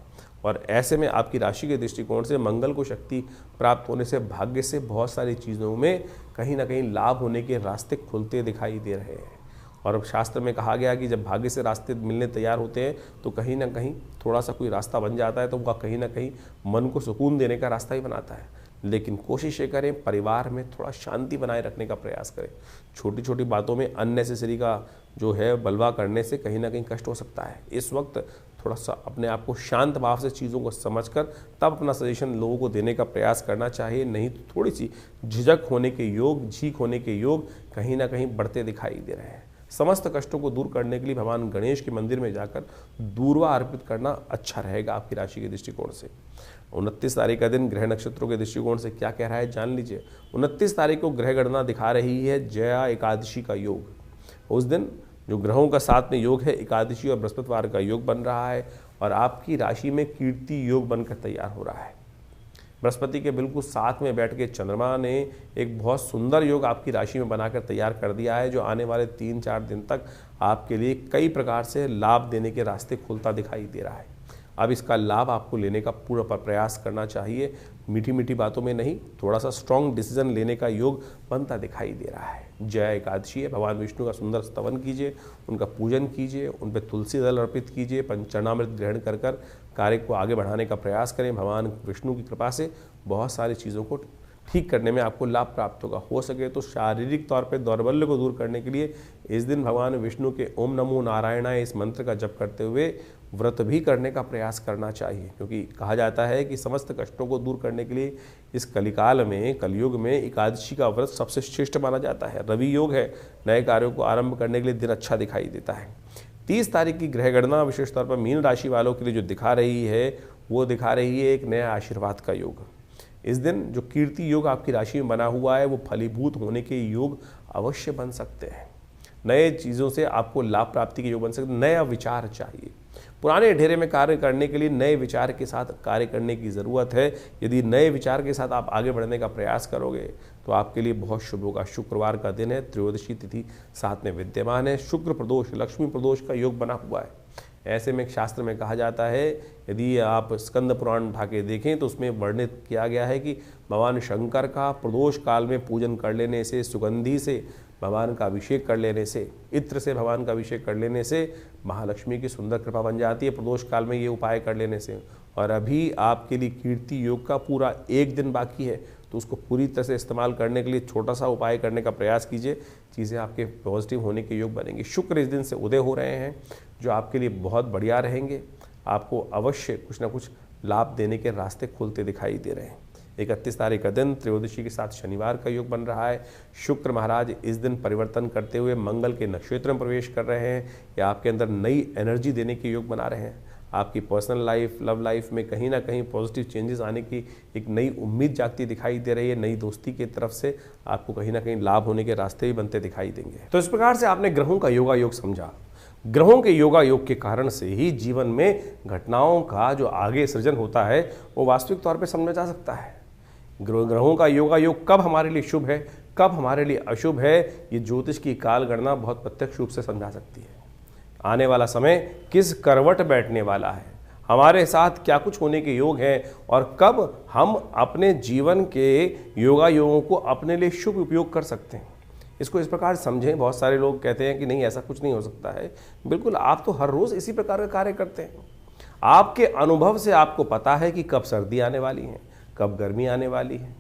और ऐसे में आपकी राशि के दृष्टिकोण से मंगल को शक्ति प्राप्त होने से भाग्य से बहुत सारी चीज़ों में कहीं ना कहीं लाभ होने के रास्ते खुलते दिखाई दे रहे हैं। और अब शास्त्र में कहा गया कि जब भाग्य से रास्ते मिलने तैयार होते हैं तो कहीं ना कहीं थोड़ा सा कोई रास्ता बन जाता है तो वह कहीं ना कहीं मन को सुकून देने का रास्ता ही बनाता है। लेकिन कोशिश ये करें परिवार में थोड़ा शांति बनाए रखने का प्रयास करें। छोटी छोटी बातों में अननेसेसरी का जो है बलवा करने से कहीं ना कहीं कष्ट हो सकता है। इस वक्त थोड़ा सा अपने आप को शांत भाव से चीज़ों को समझकर तब अपना सजेशन लोगों को देने का प्रयास करना चाहिए, नहीं तो थोड़ी सी झिझक होने के योग, झीक होने के योग कहीं ना कहीं बढ़ते दिखाई दे रहे हैं। समस्त कष्टों को दूर करने के लिए भगवान गणेश के मंदिर में जाकर दूर्वा अर्पित करना अच्छा रहेगा आपकी राशि के दृष्टिकोण से। 29 तारीख का दिन ग्रह नक्षत्रों के दृष्टिकोण से क्या कह रहा है जान लीजिए। 29 तारीख को ग्रह गणना दिखा रही है जया एकादशी का योग। उस दिन जो ग्रहों का साथ में योग है, एकादशी और बृहस्पतिवार का योग बन रहा है और आपकी राशि में कीर्ति योग बनकर तैयार हो रहा है। बृहस्पति के बिल्कुल साथ में बैठ के चंद्रमा ने एक बहुत सुंदर योग आपकी राशि में बनाकर तैयार कर दिया है, जो आने वाले 3-4 दिन तक आपके लिए कई प्रकार से लाभ देने के रास्ते खुलता दिखाई दे रहा है। अब इसका लाभ आपको लेने का पूरा प्रयास करना चाहिए, मीठी मीठी बातों में नहीं, थोड़ा सा स्ट्रॉन्ग डिसीजन लेने का योग बनता दिखाई दे रहा है। जय एकादशी है, भगवान विष्णु का सुंदर स्तवन कीजिए, उनका पूजन कीजिए, उन पर तुलसी दल अर्पित कीजिए, पंचचरणामृत ग्रहण कर कार्य को आगे बढ़ाने का प्रयास करें। भगवान विष्णु की कृपा से बहुत सारी चीज़ों को ठीक करने में आपको लाभ प्राप्त होगा। हो सके तो शारीरिक तौर पे दौर्बल्य को दूर करने के लिए इस दिन भगवान विष्णु के ओम नमो नारायणाय इस मंत्र का जप करते हुए व्रत भी करने का प्रयास करना चाहिए, क्योंकि कहा जाता है कि समस्त कष्टों को दूर करने के लिए इस कलिकाल में, कलयुग में एकादशी का व्रत सबसे श्रेष्ठ माना जाता है। रवि योग है, नए कार्यों को आरंभ करने के लिए दिन अच्छा दिखाई देता है। 30 तारीख की ग्रह गणना विशेष तौर पर मीन राशि वालों के लिए जो दिखा रही है वो दिखा रही है एक नया आशीर्वाद का योग। इस दिन जो कीर्ति योग आपकी राशि में बना हुआ है वो फलीभूत होने के योग अवश्य बन सकते हैं। नए चीज़ों से आपको लाभ प्राप्ति के योग बन सकते हैं। नया विचार चाहिए, पुराने ढेरे में कार्य करने के लिए नए विचार के साथ कार्य करने की ज़रूरत है। यदि नए विचार के साथ आप आगे बढ़ने का प्रयास करोगे तो आपके लिए बहुत शुभ होगा। शुक्रवार का दिन है, त्रयोदशी तिथि साथ में विद्यमान है, शुक्र प्रदोष, लक्ष्मी प्रदोष का योग बना हुआ है। ऐसे में शास्त्र में कहा जाता है, यदि आप स्कंद पुराण उठा के देखें तो उसमें वर्णित किया गया है कि भगवान शंकर का प्रदोष काल में पूजन कर लेने से, सुगंधि से भगवान का अभिषेक कर लेने से, इत्र से भगवान का अभिषेक कर लेने से महालक्ष्मी की सुंदर कृपा बन जाती है प्रदोष काल में ये उपाय कर लेने से। और अभी आपके लिए कीर्ति योग का पूरा 1 दिन बाकी है, तो उसको पूरी तरह से इस्तेमाल करने के लिए छोटा सा उपाय करने का प्रयास कीजिए, चीज़ें आपके पॉजिटिव होने के योग बनेंगी। शुक्र इस दिन से उदय हो रहे हैं जो आपके लिए बहुत बढ़िया रहेंगे, आपको अवश्य कुछ ना कुछ लाभ देने के रास्ते खुलते दिखाई दे रहे हैं। 31 तारीख का दिन त्रयोदशी के साथ शनिवार का योग बन रहा है। शुक्र महाराज इस दिन परिवर्तन करते हुए मंगल के नक्षत्र में प्रवेश कर रहे हैं या आपके अंदर नई एनर्जी देने के योग बना रहे हैं। आपकी पर्सनल लाइफ, लव लाइफ में कहीं ना कहीं पॉजिटिव चेंजेस आने की एक नई उम्मीद जागती दिखाई दे रही है। नई दोस्ती की तरफ से आपको कहीं ना कहीं लाभ होने के रास्ते भी बनते दिखाई देंगे। तो इस प्रकार से आपने ग्रहों का योगा योग समझा। ग्रहों के योगा योग के कारण से ही जीवन में घटनाओं का जो आगे सृजन होता है वो वास्तविक तौर पर समझा जा सकता है। ग्रहों का योगा योग कब हमारे लिए शुभ है, कब हमारे लिए अशुभ है, ये ज्योतिष की काल गणना बहुत प्रत्यक्ष रूप से समझा सकती है। आने वाला समय किस करवट बैठने वाला है, हमारे साथ क्या कुछ होने के योग हैं और कब हम अपने जीवन के योगा योगों को अपने लिए शुभ उपयोग कर सकते हैं, इसको इस प्रकार समझें। बहुत सारे लोग कहते हैं कि नहीं ऐसा कुछ नहीं हो सकता है। बिल्कुल, आप तो हर रोज़ इसी प्रकार का कार्य करते हैं। आपके अनुभव से आपको पता है कि कब सर्दी आने वाली है, कब गर्मी आने वाली है,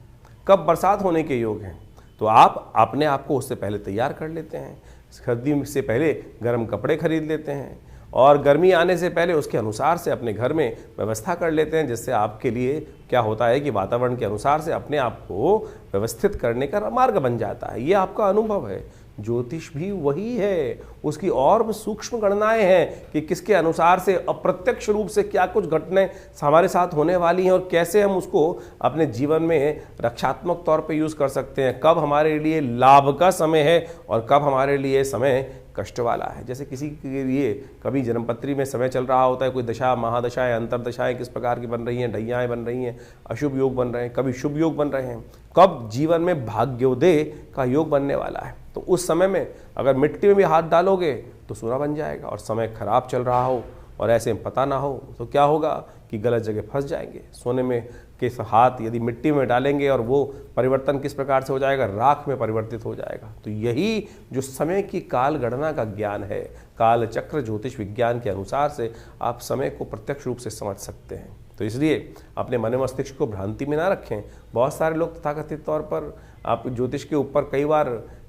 कब बरसात होने के योग हैं, तो आप अपने आप को उससे पहले तैयार कर लेते हैं। सर्दी से पहले गर्म कपड़े खरीद लेते हैं और गर्मी आने से पहले उसके अनुसार से अपने घर में व्यवस्था कर लेते हैं, जिससे आपके लिए क्या होता है कि वातावरण के अनुसार से अपने आप को व्यवस्थित करने का मार्ग बन जाता है। ये आपका अनुभव है। ज्योतिष भी वही है, उसकी और सूक्ष्म गणनाएं हैं कि किसके अनुसार से अप्रत्यक्ष रूप से क्या कुछ घटनाएं हमारे साथ होने वाली हैं और कैसे हम उसको अपने जीवन में रक्षात्मक तौर पे यूज़ कर सकते हैं। कब हमारे लिए लाभ का समय है और कब हमारे लिए समय कष्ट वाला है। जैसे किसी के लिए कभी जन्मपत्री में समय चल रहा होता है, कोई दशा महादशाएं अंतरदशाएं किस प्रकार की बन रही हैं, ढैयाएँ बन रही हैं, अशुभ योग बन रहे हैं, कभी शुभ योग बन रहे हैं, कब जीवन में भाग्योदय का योग बनने वाला है। तो उस समय में अगर मिट्टी में भी हाथ डालोगे तो सोना बन जाएगा, और समय खराब चल रहा हो और ऐसे में पता ना हो तो क्या होगा कि गलत जगह फंस जाएंगे। सोने में के हाथ यदि मिट्टी में डालेंगे और वो परिवर्तन किस प्रकार से हो जाएगा, राख में परिवर्तित हो जाएगा। तो यही जो समय की काल गणना का ज्ञान है, काल चक्र ज्योतिष विज्ञान के अनुसार से आप समय को प्रत्यक्ष रूप से समझ सकते हैं। तो इसलिए अपने मन मस्तिष्क को भ्रांति में ना रखें। बहुत सारे लोग तथाकथित तौर पर आप ज्योतिष के ऊपर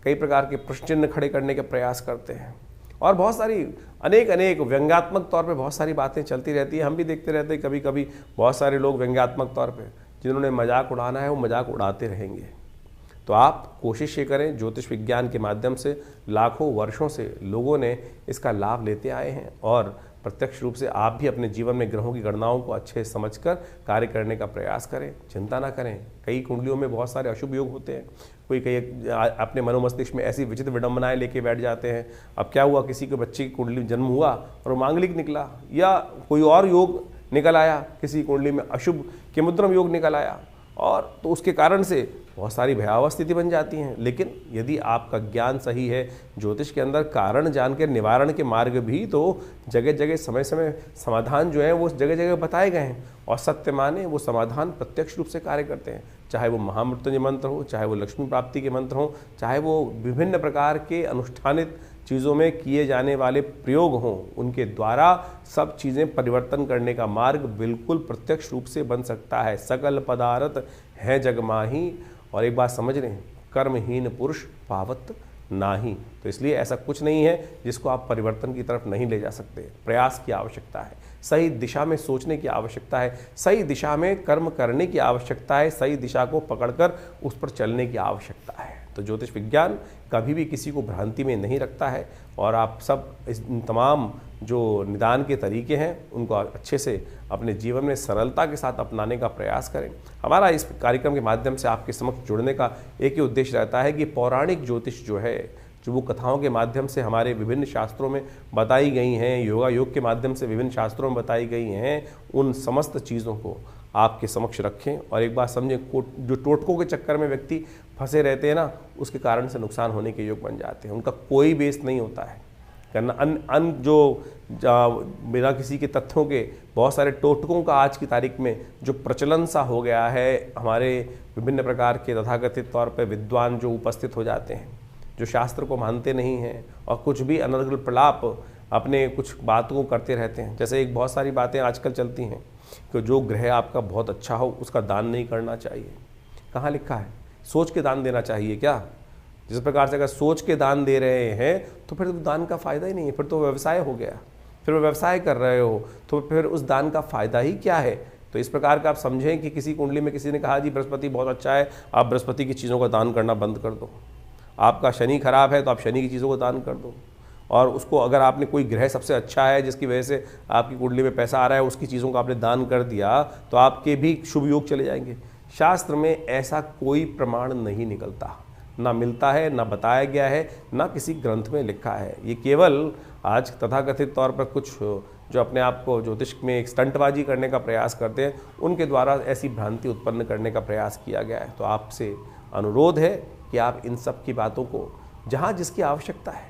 कई प्रकार के प्रश्न चिन्ह खड़े करने के प्रयास करते हैं, और बहुत सारी अनेक व्यंग्यात्मक तौर पे बहुत सारी बातें चलती रहती है। हम भी देखते रहते हैं कभी कभी बहुत सारे लोग व्यंग्यात्मक तौर पे जिन्होंने मजाक उड़ाना है वो मजाक उड़ाते रहेंगे। तो आप कोशिश ये करें, ज्योतिष विज्ञान के माध्यम से लाखों वर्षों से लोगों ने इसका लाभ लेते आए हैं, और प्रत्यक्ष रूप से आप भी अपने जीवन में ग्रहों की गणनाओं को अच्छे समझकर कार्य करने का प्रयास करें। चिंता ना करें। कई कुंडलियों में बहुत सारे अशुभ योग होते हैं, कोई कई अपने मनोमस्तिष्क में ऐसी विचित्र विडंबनाएं लेके बैठ जाते हैं। अब क्या हुआ, किसी के बच्चे की कुंडली जन्म हुआ और वो मांगलिक निकला, या कोई और योग निकल आया, किसी कुंडली में अशुभ केमुद्रम योग निकल आया, और तो उसके कारण से बहुत सारी भयावह स्थिति बन जाती हैं। लेकिन यदि आपका ज्ञान सही है, ज्योतिष के अंदर कारण जान के निवारण के मार्ग भी तो जगह जगह समय समय समाधान जो है वो जगह जगह बताए गए हैं, और सत्य माने वो समाधान प्रत्यक्ष रूप से कार्य करते हैं। चाहे वो महामृत्युंजय मंत्र हो, चाहे वो लक्ष्मी प्राप्ति के मंत्र हो, चाहे वो विभिन्न प्रकार के अनुष्ठानित चीज़ों में किए जाने वाले प्रयोग हों, उनके द्वारा सब चीज़ें परिवर्तन करने का मार्ग बिल्कुल प्रत्यक्ष रूप से बन सकता है। सकल पदार्थ है जग माही, और एक बात समझ लें, कर्महीन पुरुष पावत नाही। तो इसलिए ऐसा कुछ नहीं है जिसको आप परिवर्तन की तरफ नहीं ले जा सकते। प्रयास की आवश्यकता है, सही दिशा में सोचने की आवश्यकता है, सही दिशा में कर्म करने की आवश्यकता है, सही दिशा को पकड़कर उस पर चलने की आवश्यकता है। तो ज्योतिष विज्ञान कभी भी किसी को भ्रांति में नहीं रखता है, और आप सब इस तमाम जो निदान के तरीके हैं उनको अच्छे से अपने जीवन में सरलता के साथ अपनाने का प्रयास करें। हमारा इस कार्यक्रम के माध्यम से आपके समक्ष जुड़ने का एक ही उद्देश्य रहता है कि पौराणिक ज्योतिष जो है, जो वो कथाओं के माध्यम से हमारे विभिन्न शास्त्रों में बताई गई हैं, योगा योग के माध्यम से विभिन्न शास्त्रों में बताई गई हैं, उन समस्त चीज़ों को आपके समक्ष रखें। और एक बात समझें, जो टोटकों के चक्कर में व्यक्ति फंसे रहते हैं ना, उसके कारण से नुकसान होने के योग बन जाते हैं। उनका कोई बेस नहीं होता है करना जो बिना किसी के तथ्यों के बहुत सारे टोटकों का आज की तारीख में जो प्रचलन सा हो गया है। हमारे विभिन्न प्रकार के तथाकथित तौर पर विद्वान जो उपस्थित हो जाते हैं, जो शास्त्र को मानते नहीं हैं और कुछ भी अनर्गल प्रलाप अपने कुछ बातों को करते रहते हैं। जैसे एक बहुत सारी बातें आजकल चलती हैं कि जो ग्रह आपका बहुत अच्छा हो उसका दान नहीं करना चाहिए। कहाँ लिखा है? सोच के दान देना चाहिए क्या? जिस प्रकार से अगर सोच के दान दे रहे हैं तो फिर तो दान का फ़ायदा ही नहीं है, फिर तो व्यवसाय हो गया। फिर वो व्यवसाय कर रहे हो तो फिर उस दान का फ़ायदा ही क्या है? तो इस प्रकार का आप समझें कि किसी कुंडली में किसी ने कहा जी बृहस्पति बहुत अच्छा है, आप बृहस्पति की चीज़ों का दान करना बंद कर दो। आपका शनि खराब है तो आप शनि की चीज़ों को दान कर दो। और उसको अगर आपने कोई ग्रह सबसे अच्छा है जिसकी वजह से आपकी कुंडली में पैसा आ रहा है, उसकी चीज़ों का आपने दान कर दिया तो आपके भी शुभ योग चले जाएंगे। शास्त्र में ऐसा कोई प्रमाण नहीं निकलता, ना मिलता है, ना बताया गया है, ना किसी ग्रंथ में लिखा है। ये केवल आज तथाकथित तौर पर कुछ जो अपने आप को ज्योतिष में एक स्टंटबाजी करने का प्रयास करते हैं, उनके द्वारा ऐसी भ्रांति उत्पन्न करने का प्रयास किया गया है। तो आपसे अनुरोध है कि आप इन सब की बातों को जहाँ जिसकी आवश्यकता है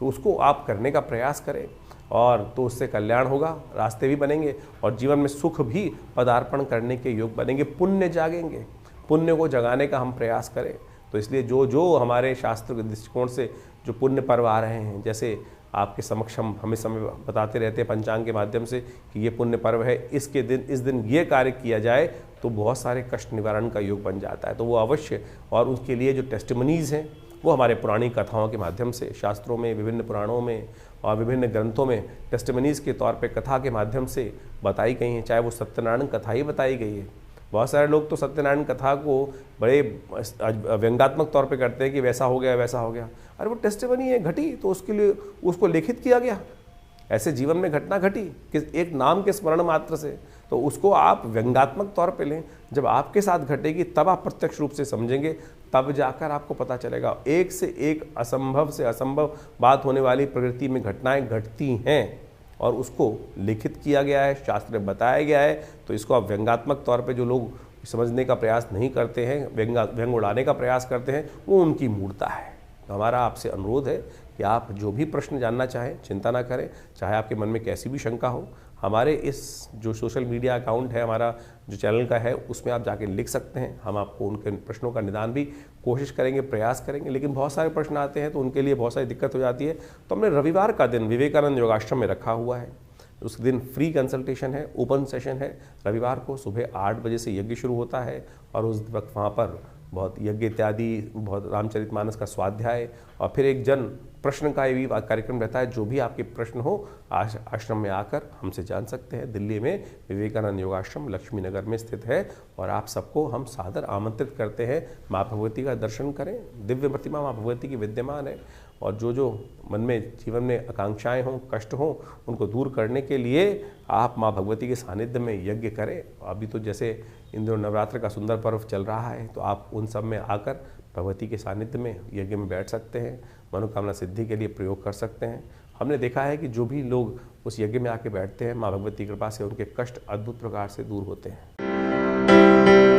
तो उसको आप करने का प्रयास करें, और तो उससे कल्याण होगा, रास्ते भी बनेंगे और जीवन में सुख भी पदार्पण करने के योग बनेंगे, पुण्य जागेंगे। पुण्य को जगाने का हम प्रयास करें। तो इसलिए जो जो हमारे शास्त्र के दृष्टिकोण से जो पुण्य पर्व आ रहे हैं, जैसे आपके समक्ष हम हमें समय बताते रहते हैं पंचांग के माध्यम से कि ये पुण्य पर्व है, इस दिन ये कार्य किया जाए तो बहुत सारे कष्ट निवारण का योग बन जाता है। तो वो अवश्य, और उसके लिए जो टेस्टिमनीज़ हैं वो हमारे पुरानी कथाओं के माध्यम से, शास्त्रों में, विभिन्न पुराणों में और विभिन्न ग्रंथों में टेस्टिमनीज के तौर पे कथा के माध्यम से बताई गई हैं। चाहे वो सत्यनारायण कथा ही बताई गई है। बहुत सारे लोग तो सत्यनारायण कथा को बड़े व्यंग्यात्मक तौर पे करते हैं कि वैसा हो गया वैसा हो गया। अरे वो टेस्टिमनी है, घटी, तो उसके लिए उसको लिखित किया गया। ऐसे जीवन में घटना घटी कि एक नाम के स्मरण मात्र से, तो उसको आप व्यंग्यात्मक तौर पे लें। जब आपके साथ घटेगी तब आप प्रत्यक्ष रूप से समझेंगे, तब जाकर आपको पता चलेगा। एक से एक असंभव से असंभव बात होने वाली प्रकृति में घटनाएं घटती हैं और उसको लिखित किया गया है, शास्त्र में बताया गया है। तो इसको आप व्यंग्यात्मक तौर पे जो लोग समझने का प्रयास नहीं करते हैं, व्यंग उड़ाने का प्रयास करते हैं, वो उनकी मूर्खता है। तो हमारा आपसे अनुरोध है कि आप जो भी प्रश्न जानना चाहें चिंता ना करें, चाहे आपके मन में कैसी भी शंका हो, हमारे इस जो सोशल मीडिया अकाउंट है, हमारा जो चैनल का है, उसमें आप जाके लिख सकते हैं। हम आपको उनके प्रश्नों का निदान भी कोशिश करेंगे, प्रयास करेंगे। लेकिन बहुत सारे प्रश्न आते हैं तो उनके लिए बहुत सारी दिक्कत हो जाती है। तो हमने रविवार का दिन विवेकानंद योगाश्रम में रखा हुआ है। उस दिन फ्री कंसल्टेशन है, ओपन सेशन है। रविवार को सुबह 8 बजे से यज्ञ शुरू होता है और उस वक्त वहाँ पर बहुत यज्ञ इत्यादि, बहुत रामचरितमानस का स्वाध्याय और फिर एक जन प्रश्न का ये भी कार्यक्रम रहता है। जो भी आपके प्रश्न हो आश्रम में आकर हमसे जान सकते हैं। दिल्ली में विवेकानंद योगाश्रम लक्ष्मी नगर में स्थित है और आप सबको हम सादर आमंत्रित करते हैं। माँ भगवती का दर्शन करें। दिव्य प्रतिमा माँ भगवती की विद्यमान है और जो जो मन में जीवन में आकांक्षाएं हों, कष्ट हों, उनको दूर करने के लिए आप माँ भगवती के सानिध्य में यज्ञ करें। अभी तो जैसे इन दिनों नवरात्र का सुंदर पर्व चल रहा है, तो आप उन सब में आकर भगवती के सानिध्य में यज्ञ में बैठ सकते हैं, मनोकामना सिद्धि के लिए प्रयोग कर सकते हैं। हमने देखा है कि जो भी लोग उस यज्ञ में आके बैठते हैं, माँ भगवती की कृपा से उनके कष्ट अद्भुत प्रकार से दूर होते हैं।